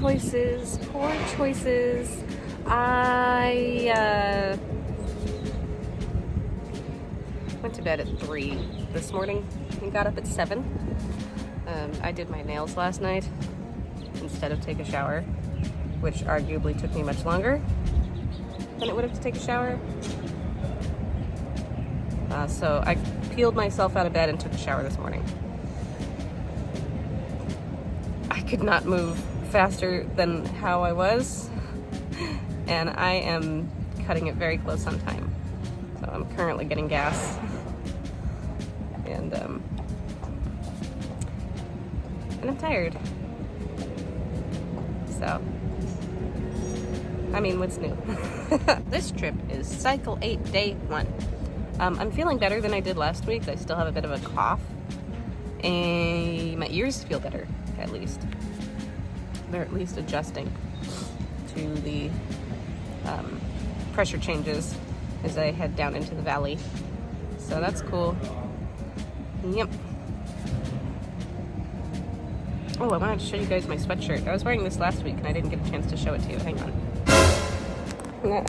choices, poor choices. I went to bed at 3 this morning and got up at 7. I did my nails last night instead of take a shower, which arguably took me much longer than it would have to take a shower. So I peeled myself out of bed and took a shower this morning. I could not move faster than how I was, and I am cutting it very close on time. So I'm currently getting gas, and I'm tired. So, I mean, what's new? This trip is cycle 8, day 1. I'm feeling better than I did last week. I still have a bit of a cough, and my ears feel better, at least. They're at least adjusting to the pressure changes as I head down into the valley. So that's cool. Yep. Oh, I wanted to show you guys my sweatshirt. I was wearing this last week and I didn't get a chance to show it to you. Hang on. Yeah.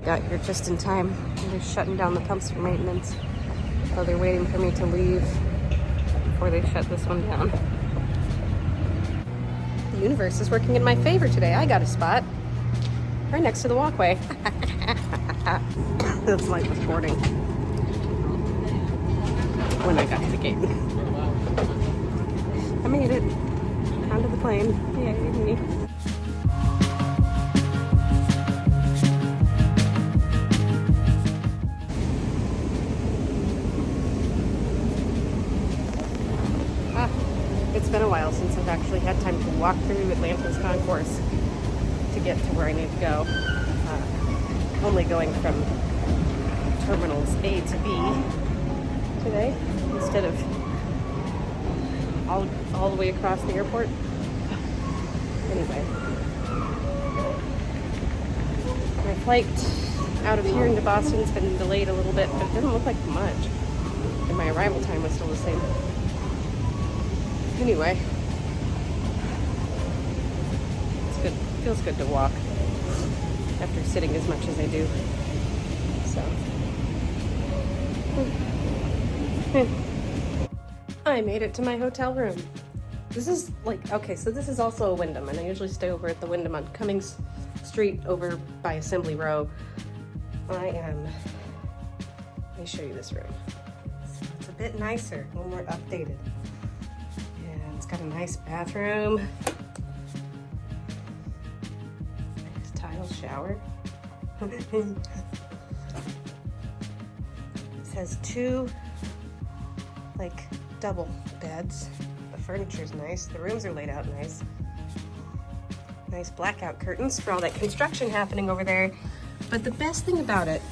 Got here just in time. They're shutting down the pumps for maintenance. So they're waiting for me to leave before they shut this one down. The universe is working in my favor today. I got a spot right next to the walkway. This light was boarding when I got to the gate. I made it onto the plane. Yay, me. It's been a while since I've actually had time to walk through Atlanta's concourse to get to where I need to go. Only going from terminals A to B today instead of all the way across the airport. Anyway, my flight out of here into Boston has been delayed a little bit, but it doesn't look like much. And my arrival time was still the same. Anyway, it's good. It feels good to walk after sitting as much as I do. So, I made it to my hotel room. This is like, okay, so this is also a Wyndham, and I usually stay over at the Wyndham on Cummings Street over by Assembly Row. Let me show you this room. It's a bit nicer, a little more updated. It's got a nice bathroom, nice tile shower. It has 2 like double beds. The furniture's nice. The rooms are laid out nice. Nice blackout curtains for all that construction happening over there. But the best thing about it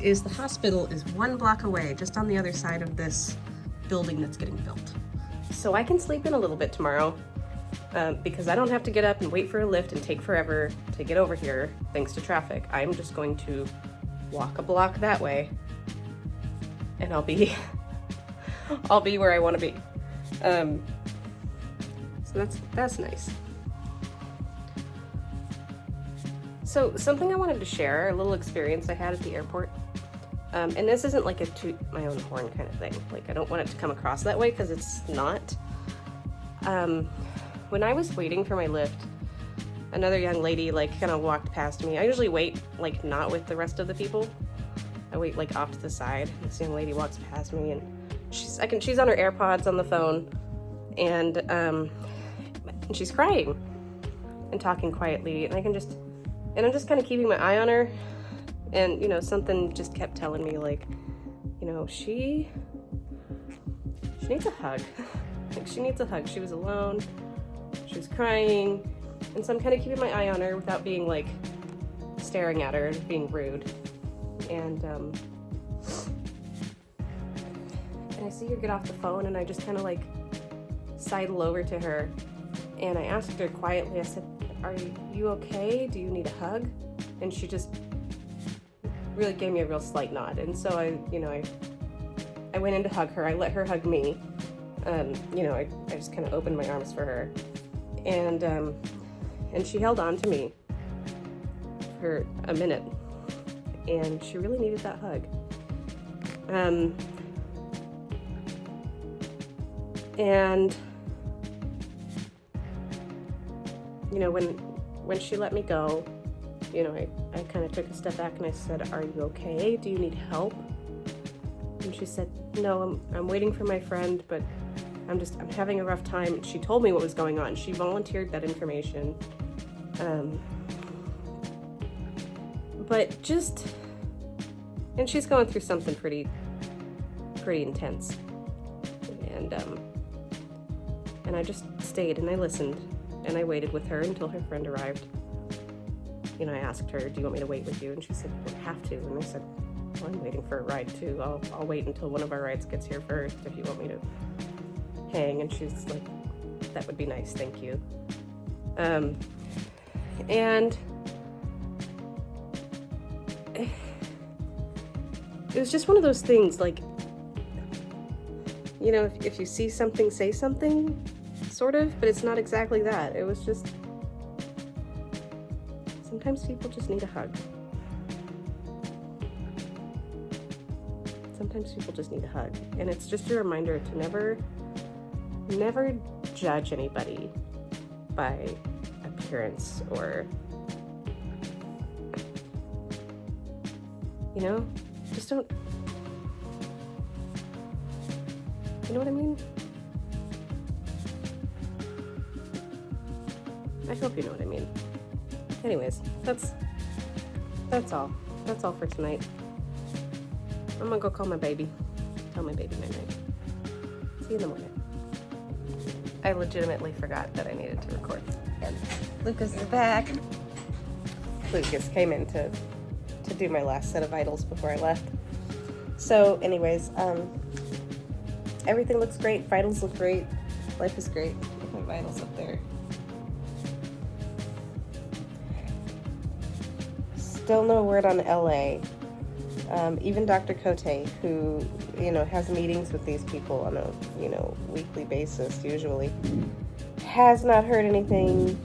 is the hospital is 1 block away, just on the other side of this building that's getting built. So I can sleep in a little bit tomorrow because I don't have to get up and wait for a lift and take forever to get over here thanks to traffic. I'm just going to walk a block that way and I'll be where I want to be. So that's nice. So something I wanted to share, a little experience I had at the airport. And this isn't like a toot my own horn kind of thing. Like, I don't want it to come across that way because it's not. When I was waiting for my lift, another young lady like kind of walked past me. I usually wait like not with the rest of the people. I wait like off to the side. This young lady walks past me and she's on her AirPods on the phone, and she's crying and talking quietly, and I'm just kind of keeping my eye on her. And, you know, something just kept telling me, like, you know, she needs a hug. Like, she needs a hug. She was alone. She was crying. And so I'm kind of keeping my eye on her without being, like, staring at her and being rude. And I see her get off the phone, and I just kind of, like, sidle over to her. And I asked her quietly, I said, "Are you okay? Do you need a hug?" And she just really gave me a real slight nod. And so I went in to hug her. I let her hug me. I just kind of opened my arms for her. And she held on to me for a minute. And she really needed that hug. And when she let me go, I kind of took a step back and I said, "Are you okay? Do you need help?" And she said, "No, I'm waiting for my friend, but I'm having a rough time." She told me what was going on. She volunteered that information. And she's going through something pretty intense. And I just stayed and I listened and I waited with her until her friend arrived. I asked her, "Do you want me to wait with you?" And she said, "You have to." And I said, "Well, I'm waiting for a ride too. I'll wait until one of our rides gets here first if you want me to hang." And she's like, "That would be nice, thank you." And it was just one of those things, like, if you see something, say something, sort of, but it's not exactly that. It was just, sometimes people just need a hug. Sometimes people just need a hug. And it's just a reminder to never judge anybody by appearance or, just don't, you know what I mean? I hope you know what I mean. Anyways, that's all. That's all for tonight. I'm gonna go call my baby. Tell my baby night-night. See you in the morning. I legitimately forgot that I needed to record. And Lucas is back. Lucas came in to do my last set of vitals before I left. So anyways, everything looks great. Vitals look great. Life is great. My vitals up there. Still no word on LA. Even Dr. Cote, who, has meetings with these people on a, weekly basis usually, has not heard anything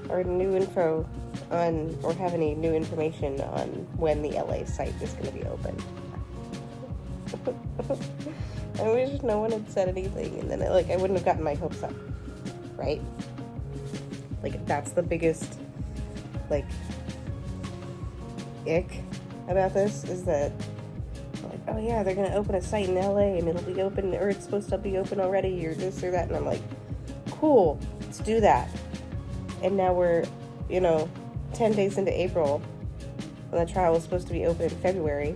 or new info on, or have any new information on when the LA site is going to be open. I wish no one had said anything, and then I wouldn't have gotten my hopes up, right? That's the biggest, ick about this, is that, oh yeah, they're going to open a site in LA, and it'll be open, or it's supposed to be open already, or this or that, and I'm like, cool, let's do that. And now we're, 10 days into April, and the trial was supposed to be open in February,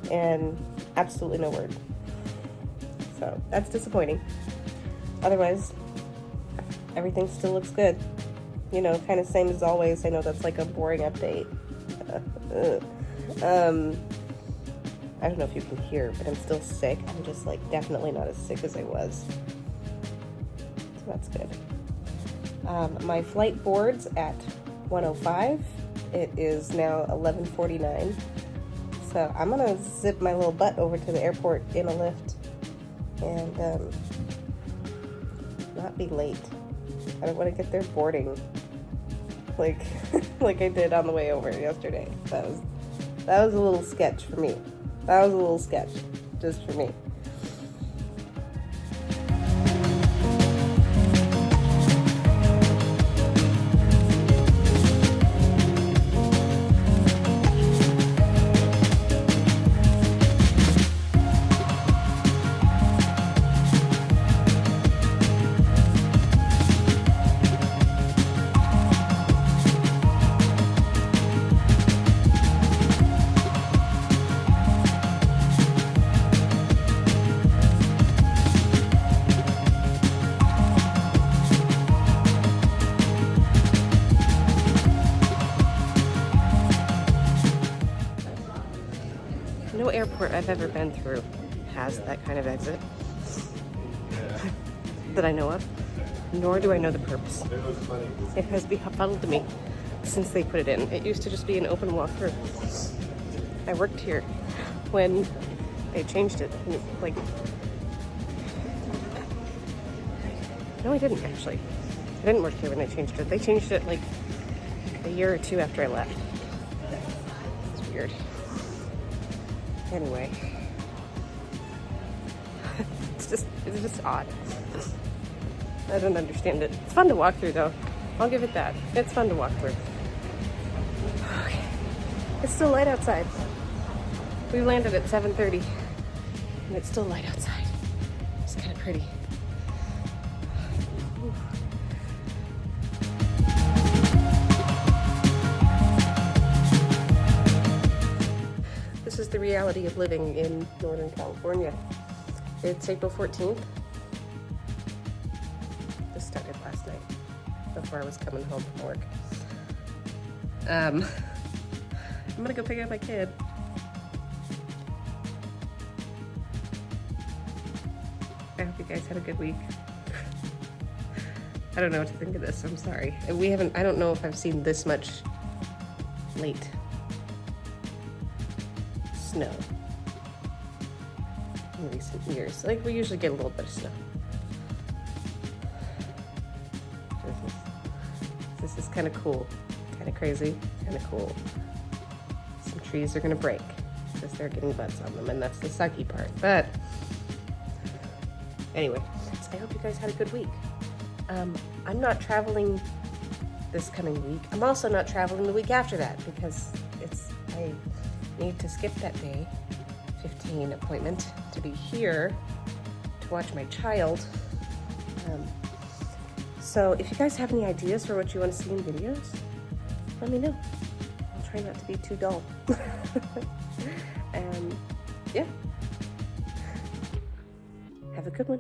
and absolutely no word. So that's disappointing. Otherwise, everything still looks good. Kind of same as always. I know that's like a boring update. I don't know if you can hear, but I'm still sick. I'm just definitely not as sick as I was. So that's good. My flight boards at 1:05. It is now 11:49. So I'm gonna zip my little butt over to the airport in a Lyft and not be late. I don't want to get there boarding like I did on the way over yesterday. That was a little sketch for me. That was a little sketch just for me. No airport I've ever been through has that kind of exit that I know of, nor do I know the purpose. It has befuddled me since they put it in. It used to just be an open walk-through. I worked here when they changed it. Like, no, I didn't actually. I didn't work here when they changed it. They changed it like a year or two after I left. It's weird. Anyway, it's just odd. I don't understand it. It's fun to walk through though. I'll give it that. It's fun to walk through. Okay. It's still light outside. We landed at 7:30 and it's still light outside. It's kind of pretty. This is the reality of living in Northern California. It's April 14th. This started last night before I was coming home from work. I'm gonna go pick up my kid. I hope you guys had a good week. I don't know what to think of this, I'm sorry. I don't know if I've seen this much late snow in recent years. Like, we usually get a little bit of snow. This is kind of cool, kind of crazy, kind of cool. Some trees are gonna break because they're getting buds on them, and that's the sucky part. But anyway, I hope you guys had a good week. I'm not traveling this coming week. I'm also not traveling the week after that because I need to skip that day 15 appointment to be here to watch my child. So if you guys have any ideas for what you want to see in videos, let me know. I'll try not to be too dull. And yeah, have a good one.